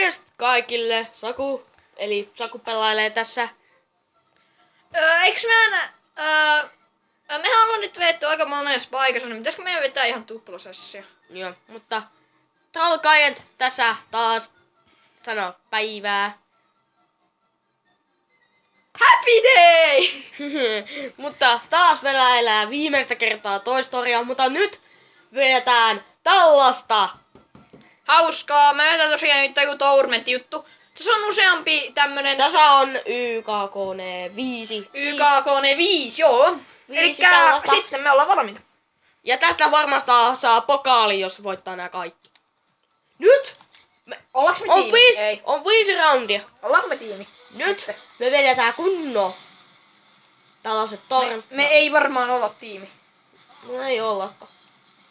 Morjesta kaikille, Saku. Eli Saku pelailee tässä. Eiks mehän ollaan nyt vetty aika monessa paikassa, niin pitäisikö meidän vetää ihan tuplasessio? Joo, mutta Troll Giant tässä taas sano päivää. Happy day! Mutta taas pelaillaan viimeistä kertaa Toy Storya, mutta nyt vedetään tällaista. Hauskaa. Mä vedän tosiaan nyt joku Tournament-juttu. Tässä on useampi tämmönen Tässä on YKK 5. YKK 5, joo. Viisi Elikkä tällaista. sitten me ollaan valmiita. Ja tästä varmasti saa pokaali, jos voittaa nämä kaikki. Nyt Ollaanko me on tiimi? 5 Ei. on 5 roundia. Ollaanko me tiimi? Nyt me vedetään kunnon tällaiset tornit. Me ei varmaan olla tiimi. No ei ollakaan.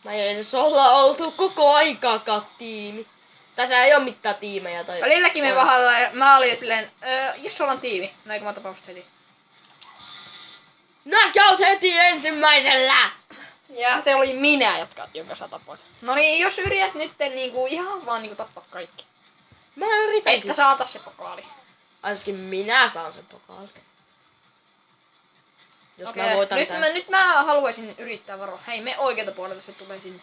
Mä ei edes olla oltu koko aikaakaan tiimi. Tässä ei oo mitään tiimejä tai... Välilläkin me vahalla ja mä olin silleen, jos ollaan tiimi. No eikö mä tapausta heti. Knockout heti ensimmäisellä! Ja se oli minä, joka saa tappaa sen. No niin, jos yrität nyt niinku ihan vaan niinku tappaa kaikki. Mä yritänkin. Että saatas se pokaali. Ainakin minä saan sen pokaali. Jos Okei, mä voitan tän. nyt mä haluaisin yrittää varoa. Hei, me oikealta puolelta se tulee sinne.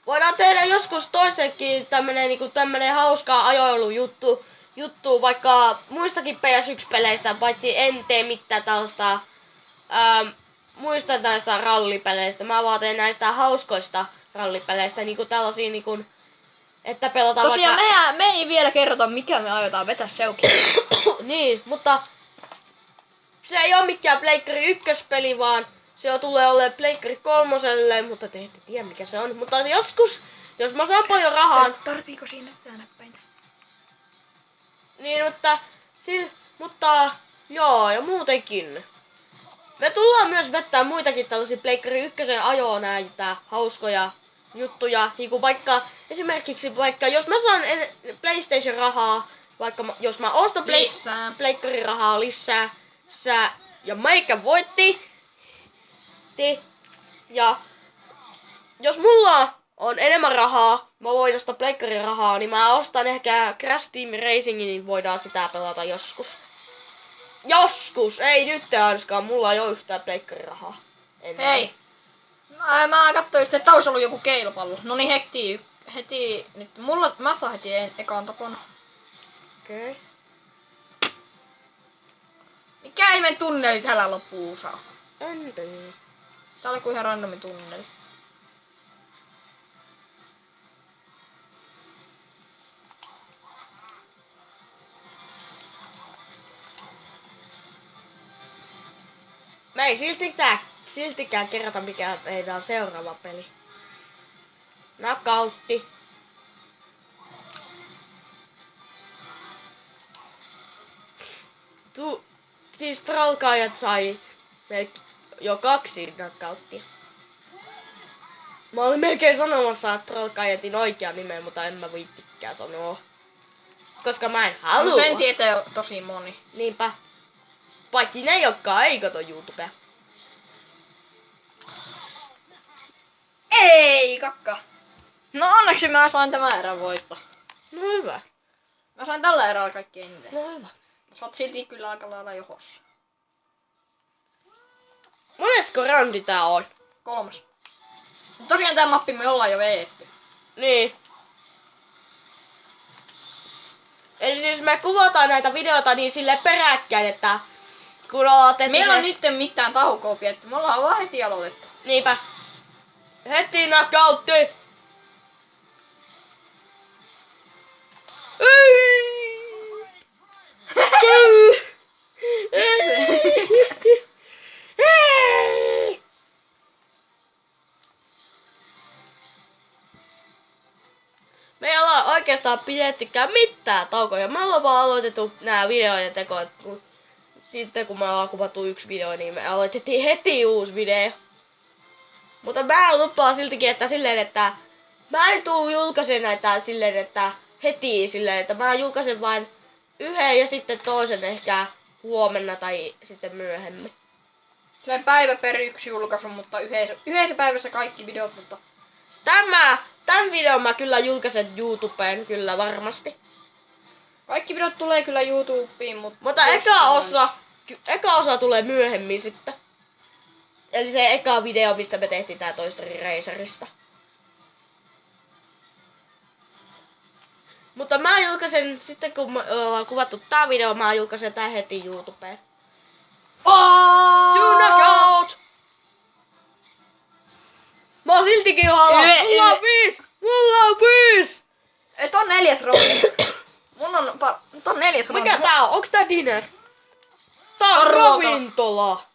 Voidaan tehdä joskus toistenkin tämmönen hauskaa ajoilujuttu vaikka muistakin PS1-peleistä, paitsi en tee mitään tällaista muista näistä rallipeleistä. Mä vaan teen näistä hauskoista rallipeleistä, niinku tällaisia että pelataan Tosiaan vaikka... me ei vielä kerrota mikä me aiotaan vetää seukin. Niin, mutta se ei oo mikään Pleikkari 1-peli, vaan se tulee olemaan Pleikkari 3, mutta te ette tiedä mikä se on. Mutta joskus, jos mä saan paljon rahaa, Tarviiko siinä sitä näppäintä? niin mutta joo, ja muutenkin. Me tullaan myös vettää muitakin tällaisia Pleikkari 1 ajoa näitä hauskoja juttuja. Niinku esimerkiksi jos mä saan PlayStation rahaa, jos mä ostan Lisää. Pleikkari rahaa lisää, ja meikä voitti. Ja jos mulla on enemmän rahaa, mä voin ostaa Pleikkarin rahaa, niin mä ostan ehkä Crash Team Racingin, niin voidaan sitä pelata joskus. Joskus! Ei nyt ainakaan, mulla ei oo yhtään Pleikkarin rahaa. Hei! Mä katsoin just, että olisi ollut joku keilopallo. No niin heti nyt. Mä saan heti ekaan tapon. Okei. Mikä ihmeen tunneli täällä loppuu saa? En tiedä. Tää oli kuin ihan randomi tunneli. Mä ei siltikään kerrota mikä meidän on seuraava peli. Knockoutti. Siis Troll Giant sai jo 2 knockouttia. Mä olin melkein sanomassa Troll Giantin oikean nimen, mutta en mä viittikään sanoa. Koska mä en halua. No sen tietää jo tosi moni. Niinpä. Paitsi ne, jotka ei kato YouTubea. Ei kakka! No onneksi mä sain tämän erän voittaa. No hyvä. Mä sain tällä erällä kaikki eniten. No hyvä. Sä oot silti kyllä aika lailla johossa. Monesko roundi tää on? 3. Tosiaan tää mappi me ollaan jo vedetty. Niin. Eli siis me kuvataan näitä videoita niin sille peräkkäin, että kun olette... Meillä on nyt mitään taukoa pietty. Me ollaan vaan heti aloitettu. Niinpä. Heti knockoutti! Me ei olla oikeastaan pidettykään mitään taukoja. Me ollaan vaan aloitettu nää videoiden tekoja. Sitten kun me ollaan kuvattu 1 video, niin me aloitettiin heti uusi video. Mutta mä lupaan siltikin, että mä en tuu julkaisen näitä silleen, että heti silleen, että mä julkaisen vain yhden ja sitten toisen ehkä huomenna tai sitten myöhemmin. Silleen päivä per 1 julkaisu, mutta yhdessä päivässä kaikki videot, mutta... Tän videon mä kyllä julkaisen YouTubeen kyllä varmasti. Kaikki videot tulee kyllä YouTubeen, Mutta eka osa tulee myöhemmin sitten. Eli se eka video, mistä me tehtiin tää Toy Story Racerista. Mutta mä julkaisen, sitten kun ollaan kuvattu tää video, mä julkaisen tää heti YouTubeen. Tuna out! Mä oon siltikin halva. Mulla on 5! Mulla on 5! Et on 4. rooli. Mun on 4. rooli. Mikä tää on? Onks tää dinner? Tää on ruoka. ravintola.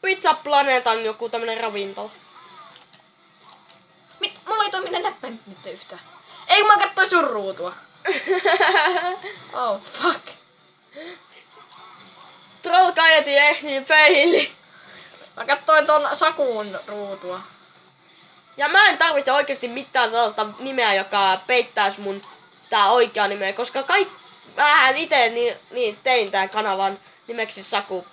Pizza Planetan joku tämmönen ravintola. Mulla ei toimi ne näppäimet nyt yhtään. Ei kun mä katsoin sun ruutua. Oh fuck. Trollkajeti ehtii peili. Mä katsoin ton Sakun ruutua. Ja mä en tarvitse oikeesti mitään sellaista nimeä, joka peittäis mun tää oikea nimeä, koska vähän ite niin tein tän kanavan nimeksi Saku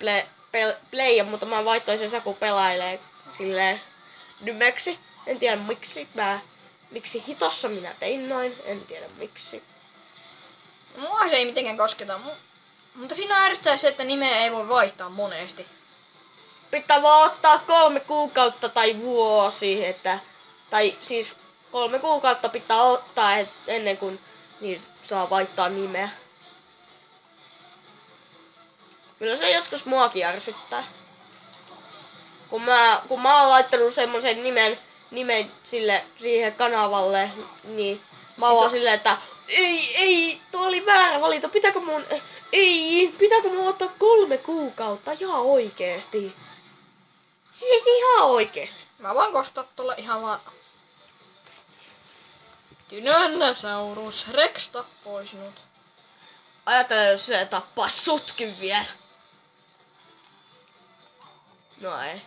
Play, mutta mä vaihtoin sen Saku pelailee silleen nimeksi. En tiedä miksi hitossa minä tein noin, en tiedä miksi. Mua se ei mitenkään kosketa. Mutta siinä ärsyttää se, että nimeä ei voi vaihtaa monesti. Pitää vaan ottaa 3 kuukautta tai vuosi, tai siis 3 kuukautta pitää ottaa ennen kuin niin saa vaihtaa nimeä. Kyllä se joskus muakin ärsyttää. Kun mä oon laittanut semmosen nimen siihen kanavalle, niin mä oon silleen, että ei, tuo oli väärä valinta, pitääkö mun ottaa 3 kuukautta, ihan oikeesti. Siis ihan oikeesti. Mä voin kostaa tuolla ihan vaan... Tyrannosaurus Rex tappoi sinut. Ajattelen, jos se tappaa sutkin vielä. No ei.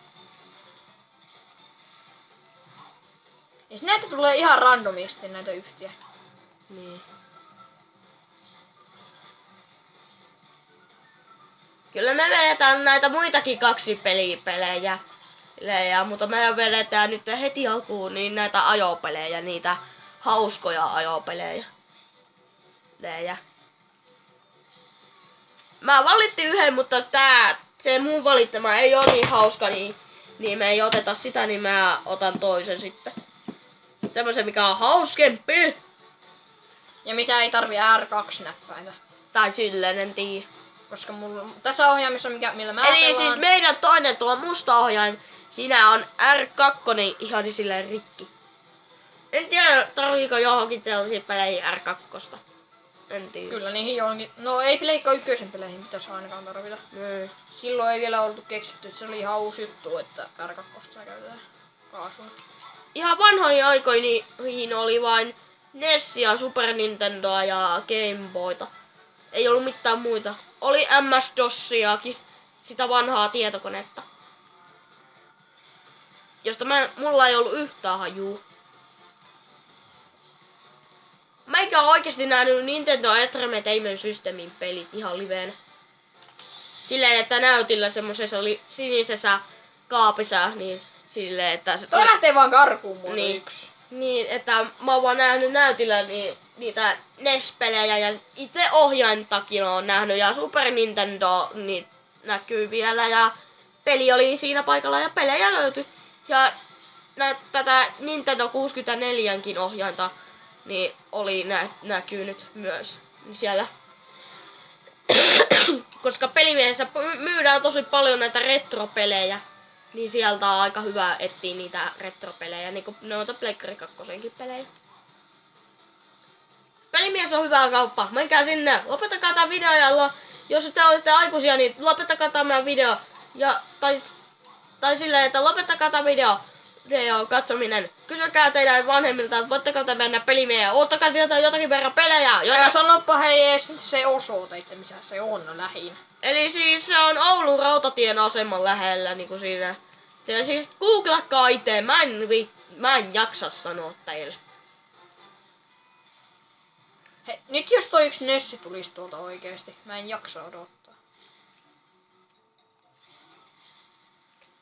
Ja näitä tulee ihan randomisti näitä yhtiä. Niin. Kyllä me vedetään näitä muitakin 2 pelejä, mutta me vedetään nyt heti alkuun niin näitä ajopelejä, niitä hauskoja ajopelejä. Mä valittiin yhden, mutta se mun valittama ei ole niin hauska, niin me ei oteta sitä, niin mä otan toisen sitten. Semmoisen, mikä on hauskempi. Ja missä ei tarvi R2-näppäitä. Tai silleen, en tiedä. Koska mulla tässä ohjaimessa, millä mä Eli pelaan... siis meidän toinen tuo musta ohjain, siinä on R2 ihan silleen rikki. En tiedä, tarviiko johonkin tällaisiin peleihin R2. En tiedä. Kyllä niihin johonkin... No ei Pleikka 1 peleihin pitäisi ainakaan tarvita. Silloin ei vielä oltu keksitty, se oli ihan uusi juttu, että R2 käytetään kaasua. Ihan vanhoihin aikoihin oli vain NESia, Super Nintendoa ja Game Boyta. Ei ollut mitään muita. Oli MS-DOSiakin, sitä vanhaa tietokonetta. Josta mulla ei ollut yhtään hajua. Meikä on oikeesti nähnyt Nintendo Entertainment Systemin pelit ihan liveen. Silleen, että näytillä semmosessa oli sinisessä kaapissa, niin silleen, että se Toi lähtee vaan karkuun mulle niin, yksi. niin, että mä oon vaan nähnyt näytillä niitä NES-pelejä ja itse ohjaintakin oon nähnyt ja Super Nintendo niin näkyy vielä ja peli oli siinä paikalla ja pelejä löytyi. Ja tätä Nintendo 64kin ohjainta niin oli näkynyt myös siellä. Koska pelimiehessä myydään tosi paljon näitä retropelejä, niin sieltä on aika hyvä etsiä niitä retropelejä, niin kuin noita Pleikkari 2:nkin pelejä. Pelimies on hyvä kauppa, menkää sinne, lopettakaa tää video ja jos te olette aikuisia, niin lopettakaa tämä video. Tai silleen, että lopettakaa tämä video katsominen. Kysykää teidän vanhemmilta, että voitteko te mennä pelimiehen. Ottakaa sieltä jotakin verran pelejä. Ja sanoppa hei ees se osoite, että missä se on lähin. Eli siis se on Oulun rautatien aseman lähellä, niinku siinä. Ja siis googlatkaa itse, mä en jaksa sanoa teille. Hei, nyt jos toi yksi Nessi tulisi tuolta oikeesti, mä en jaksa odottaa.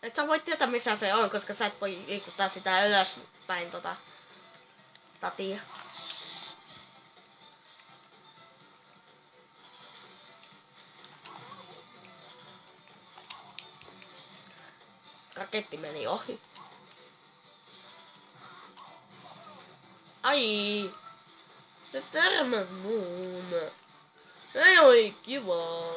Et sä voit tietää missä se on, koska sä et voi liikuttaa sitä ylöspäin tatia. raketti meni ohi. Ai. Se törmäs muun. Ei oi kivaa.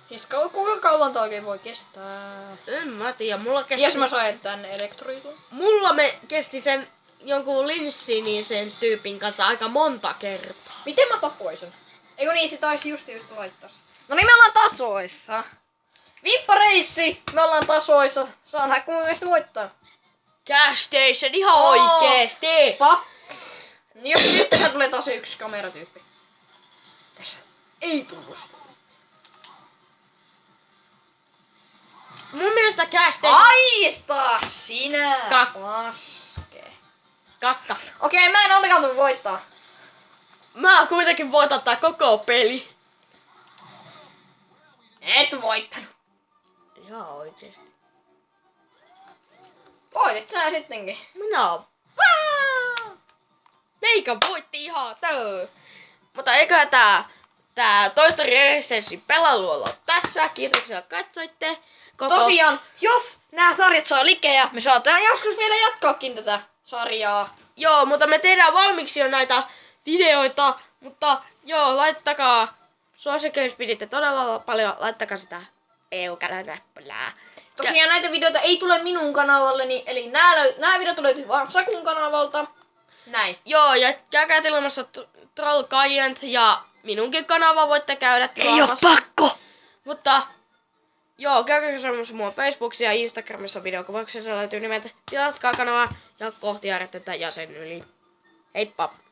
Siis kuinka kauan tää oikein voi kestää? En mä tiedä, mulla kesti... Jos mä sain tänne elektroitun. Mulla me kesti sen jonkun linssiinisen tyypin kanssa aika monta kertaa. Miten mä tapoin sen? Eikö niin, se taisi just laittaa. No niin, me ollaan tasoissa. Vimppareissi! Me ollaan tasoissa. Saa nähdä, kun meistä voittaa. Cash Station ihan oikeesti! Fuck! Jos nyt tässä tulee taas yksi kameratyyppi. Tässä ei tullut. Mun mielestä Cash Station... Aista sinä! Paske. Kakka. Okei, mä en ollenkaan tullut voittaa. Mä kuitenkin voitan tää koko peli. Et voittanut. Ihan oikeesti. Voitit sä sittenkin. Minä oon... Meikä voitti ihan töö. Mutta eiköhän tää Toy Story Resenssin pelailu olla tässä. Kiitoksia katsoitte. Tosiaan, jos nämä sarjat saa likejä, me saadaan joskus vielä jatkaakin tätä sarjaa. Joo, mutta me tehdään valmiiksi jo näitä videoita. Mutta joo, laittakaa. Suosikkeen, jos piditte todella paljon, laittakaa sitä peukälänäppylää. Tosiaan näitä videoita ei tule minun kanavalleni, eli nämä videot löytyy vaan Sakun kanavalta. Näin. Joo, ja käykää tilaamassa Troll Giant ja minunkin kanava voitte käydä tilaamassa. Ei oo pakko! Mutta joo, käykää seuraamassa mua Facebookissa ja Instagramissa videokuvauksessa löytyy nimeltä. Tilatkaa kanavaa ja kohti järjestetään jäsen yli. Heippa!